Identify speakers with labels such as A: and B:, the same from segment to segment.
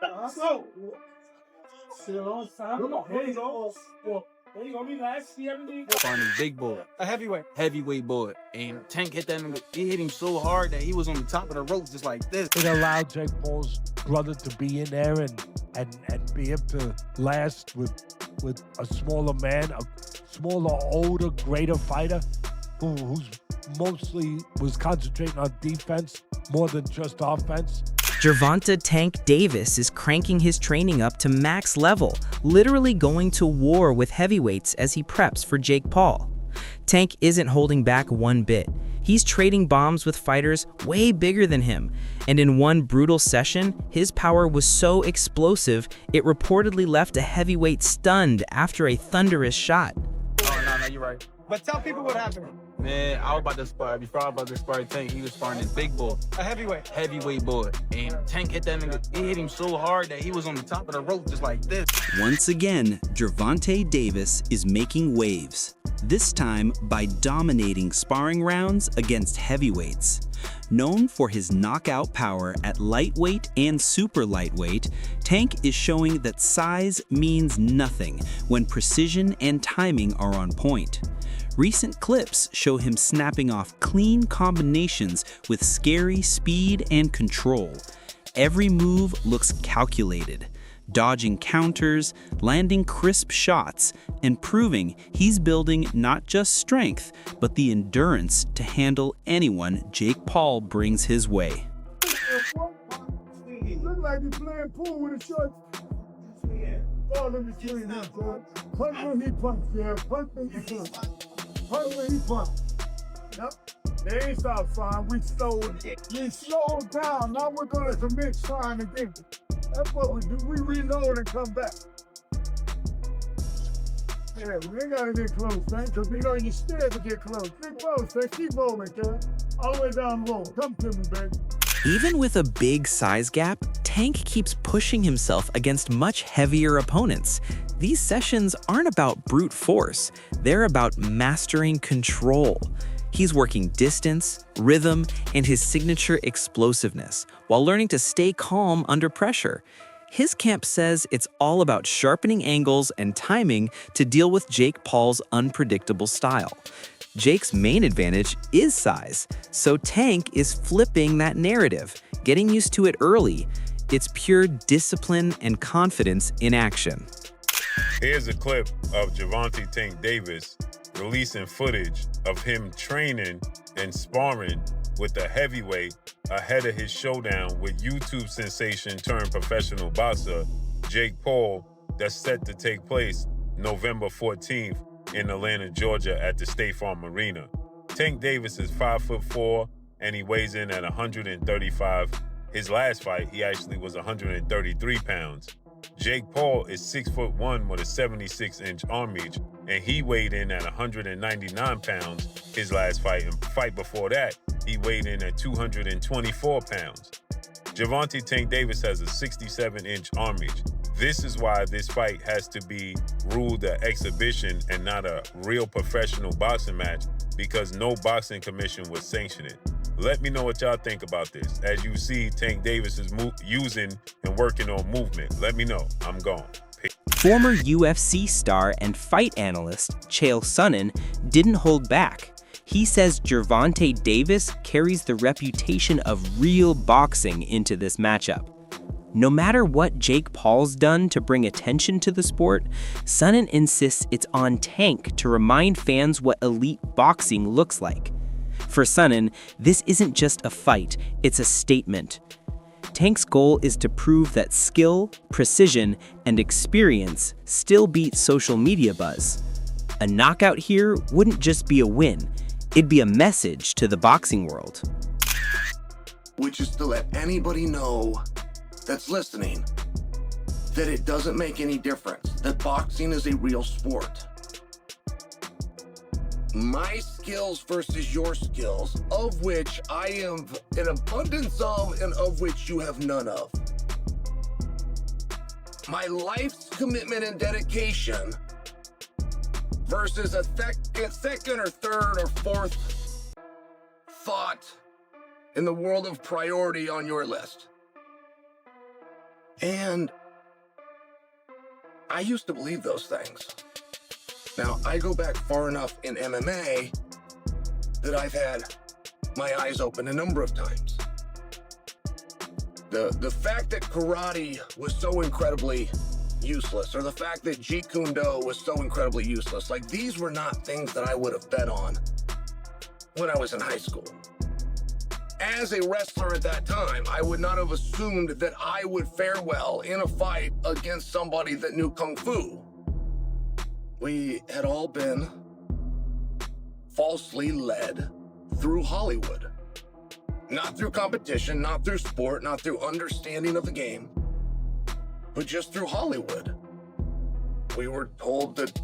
A: So, come on, here you go. There you go, me last year.
B: Sparring a big boy, a heavyweight boy, and Tank hit that nigga. He hit him so hard that he was on the top of the ropes just like this.
C: It allowed Jake Paul's brother to be in there and be able to last with a smaller man, a smaller, older, greater fighter who's mostly was concentrating on defense more than just offense.
D: Gervonta Tank Davis is cranking his training up to max level, literally going to war with heavyweights as he preps for Jake Paul. Tank isn't holding back one bit. He's trading bombs with fighters way bigger than him, and in one brutal session, his power was so explosive it reportedly left a heavyweight stunned after a thunderous shot.
B: Oh, no, you're right. But tell people what happened. Man, I was about to spar. Before I was about to spar Tank, he was sparring this big boy, a heavyweight boy, and Tank hit that nigga. He hit him so hard that he was on the top of the rope just like this.
E: Once again, Gervonta Davis is making waves, this time by dominating sparring rounds against heavyweights. Known for his knockout power at lightweight and super lightweight, Tank is showing that size means nothing when precision and timing are on point. Recent clips show him snapping off clean combinations with scary speed and control. Every move looks calculated, dodging counters, landing crisp shots, and proving he's building not just strength, but the endurance to handle anyone Jake Paul brings his way.
C: Look like he's playing pool with his shorts. Oh, let me see this, bro. Punch when he punch, yeah. Punch when he punch. Punch when he punch. Yep. They ain't stopped fine. We slowed down. Now we're going to commit trying again. That's what we do. We reload and come back. Yeah, we ain't got to get close, man, because we know you're scared to get close. Get close, man. Keep rolling, kid. All the way down low. Come to me, baby.
D: Even with a big size gap, Tank keeps pushing himself against much heavier opponents. These sessions aren't about brute force, they're about mastering control. He's working distance, rhythm, and his signature explosiveness, while learning to stay calm under pressure. His camp says it's all about sharpening angles and timing to deal with Jake Paul's unpredictable style. Jake's main advantage is size, so Tank is flipping that narrative, getting used to it early. It's pure discipline and confidence in action.
F: Here's a clip of Gervonta Tank Davis releasing footage of him training and sparring with the heavyweight ahead of his showdown with YouTube sensation turned professional boxer Jake Paul that's set to take place November 14th in Atlanta, Georgia at the State Farm Arena. Tank Davis is 5'4" and he weighs in at 135. His last fight, he actually was 133 pounds. Jake Paul is 6'1" with a 76-inch arm reach, and he weighed in at 199 pounds his last fight. And fight before that, he weighed in at 224 pounds. Gervonta Tank Davis has a 67-inch arm reach. This is why this fight has to be ruled an exhibition and not a real professional boxing match, because no boxing commission would sanction it. Let me know what y'all think about this. As you see, Tank Davis is using and working on movement. Let me know. I'm gone. Peace.
D: Former UFC star and fight analyst Chael Sonnen didn't hold back. He says Gervonta Davis carries the reputation of real boxing into this matchup. No matter what Jake Paul's done to bring attention to the sport, Sonnen insists it's on Tank to remind fans what elite boxing looks like. For Sonnen, this isn't just a fight, it's a statement. Tank's goal is to prove that skill, precision, and experience still beat social media buzz. A knockout here wouldn't just be a win, it'd be a message to the boxing world.
G: Which is to let anybody know that's listening that it doesn't make any difference, that boxing is a real sport. My skills versus your skills, of which I have an abundance of and of which you have none of. My life's commitment and dedication versus a second or third or fourth thought in the world of priority on your list. And I used to believe those things. Now, I go back far enough in MMA that I've had my eyes open a number of times. The fact that karate was so incredibly useless, or the fact that Jeet Kune Do was so incredibly useless, like, these were not things that I would have bet on when I was in high school. As a wrestler at that time, I would not have assumed that I would fare well in a fight against somebody that knew Kung Fu. We had all been falsely led through Hollywood. Not through competition, not through sport, not through understanding of the game, but just through Hollywood. We were told that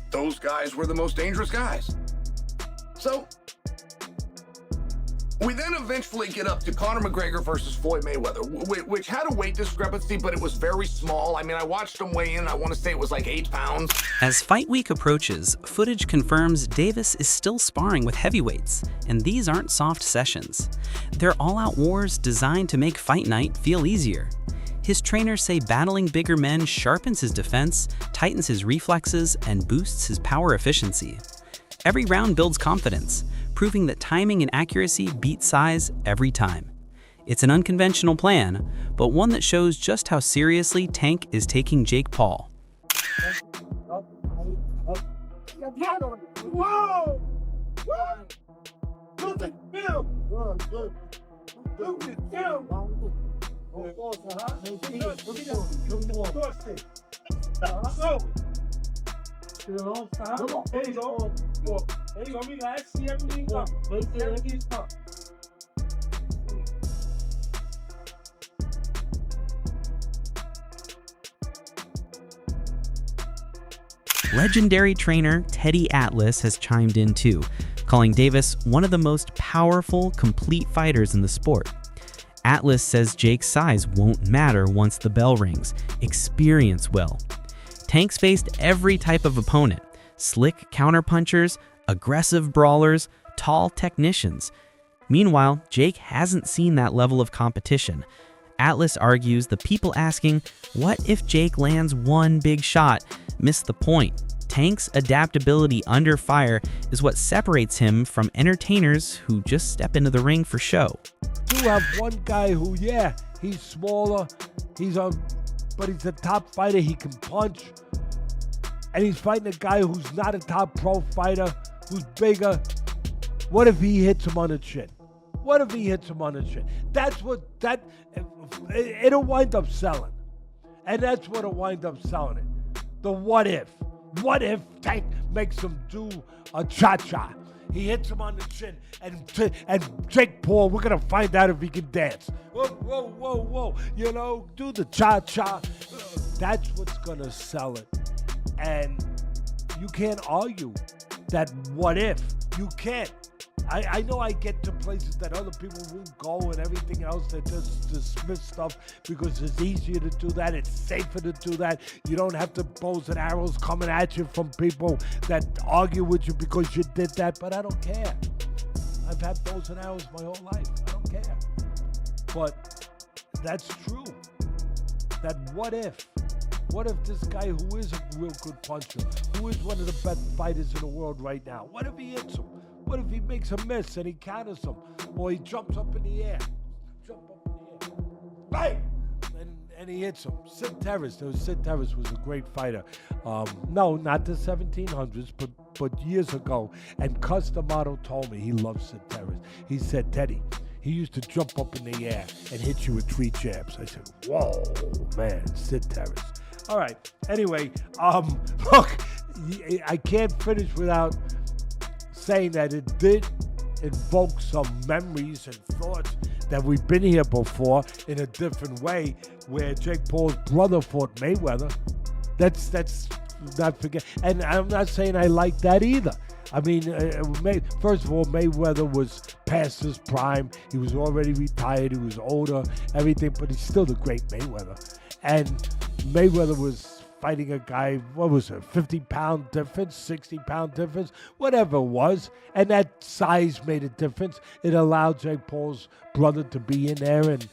G: those guys were the most dangerous guys. So, we then eventually get up to Conor McGregor versus Floyd Mayweather, which had a weight discrepancy, but it was very small. I mean, I watched him weigh in, I want to say it was like 8 pounds.
E: As fight week approaches, footage confirms Davis is still sparring with heavyweights, and these aren't soft sessions. They're all-out wars designed to make fight night feel easier. His trainers say battling bigger men sharpens his defense, tightens his reflexes, and boosts his power efficiency. Every round builds confidence, proving that timing and accuracy beat size every time. It's an unconventional plan, but one that shows just how seriously Tank is taking Jake Paul.
C: Whoa! Look at him! Look at him!
A: There you go. There you go. Relax. See everything come. Everything's come.
E: Legendary trainer Teddy Atlas has chimed in too, calling Davis one of the most powerful, complete fighters in the sport. Atlas says Jake's size won't matter once the bell rings. Experience will. Tank's faced every type of opponent: slick counterpunchers, aggressive brawlers, tall technicians. Meanwhile, Jake hasn't seen that level of competition. Atlas argues the people asking, what if Jake lands one big shot, miss the point. Tank's adaptability under fire is what separates him from entertainers who just step into the ring for show.
C: You have one guy who, yeah, he's smaller, but he's a top fighter, he can punch. And he's fighting a guy who's not a top pro fighter, who's bigger. What if he hits him on the chin? What if he hits him on the chin? It'll wind up selling. And that's what'll wind up selling it. The what if. What if Tank makes him do a cha-cha? He hits him on the chin, and Jake Paul, we're gonna find out if he can dance. Whoa, whoa, whoa, whoa. You know, do the cha-cha. That's what's gonna sell it. And you can't argue that what if. You can't. I know I get to places that other people won't go and everything else. They just dismiss stuff because it's easier to do that. It's safer to do that. You don't have to bows and arrows coming at you from people that argue with you because you did that. But I don't care. I've had bows and arrows my whole life. I don't care. But that's true. That what if? What if this guy who is a real good puncher, who is one of the best fighters in the world right now, what if he hits him? What if he makes a miss and he counters him? Or he jumps up in the air. Bang! And he hits him. Sid Terrace was a great fighter. No, not the 1700s, but years ago. And Customato told me he loved Sid Terrace. He said, Teddy, he used to jump up in the air and hit you with 3 jabs. I said, whoa, man, Sid Terrace. All right. Anyway, look, I can't finish without saying that it did invoke some memories and thoughts that we've been here before in a different way, where Jake Paul's brother fought Mayweather. That's not forget. And I'm not saying I like that either. I mean, first of all, Mayweather was past his prime. He was already retired. He was older, everything, but he's still the great Mayweather. And Mayweather was fighting a guy, what was it, 50-pound difference, 60-pound difference, whatever it was. And that size made a difference. It allowed Jake Paul's brother to be in there and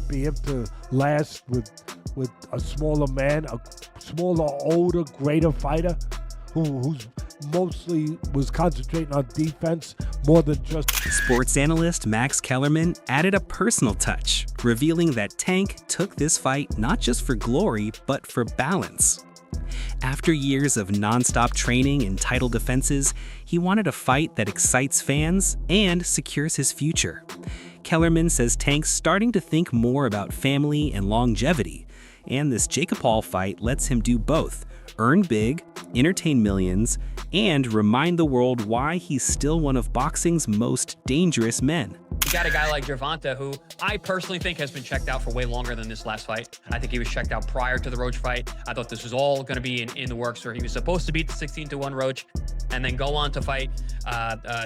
C: be able to last with a smaller man, a smaller, older, greater fighter who's mostly was concentrating on defense more than just...
E: Sports analyst Max Kellerman added a personal touch, revealing that Tank took this fight not just for glory, but for balance. After years of non-stop training and title defenses, he wanted a fight that excites fans and secures his future. Kellerman says Tank's starting to think more about family and longevity, and this Jake Paul fight lets him do both: earn big, entertain millions, and remind the world why he's still one of boxing's most dangerous men.
H: You got a guy like Gervonta, who I personally think has been checked out for way longer than this last fight. I think he was checked out prior to the Roach fight. I thought this was all going to be in the works, where he was supposed to beat the 16-1 Roach and then go on to fight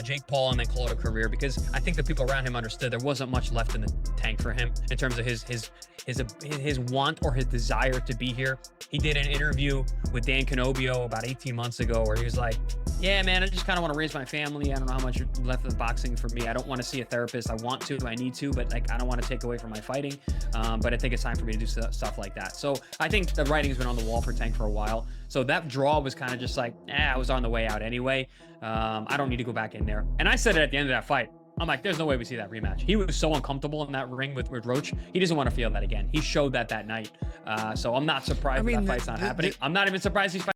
H: Jake Paul and then call it a career, because I think the people around him understood there wasn't much left in the tank for him in terms of his want or his desire to be here. He did an interview with Dan Canobio about 18 months ago where he was like, yeah, man, I just kind of want to raise my family. I don't know how much left of the boxing for me. I don't want to see a therapist. I want to, I need to, but like, I don't want to take away from my fighting. But I think it's time for me to do stuff like that. So I think the writing's been on the wall for Tank for a while. So that draw was kind of just like, I was on the way out anyway. I don't need to go back in there. And I said it at the end of that fight. I'm like, there's no way we see that rematch. He was so uncomfortable in that ring with Roach. He doesn't want to feel that again. He showed that night. So I'm not surprised that fight's not happening. I'm not even surprised he's fighting.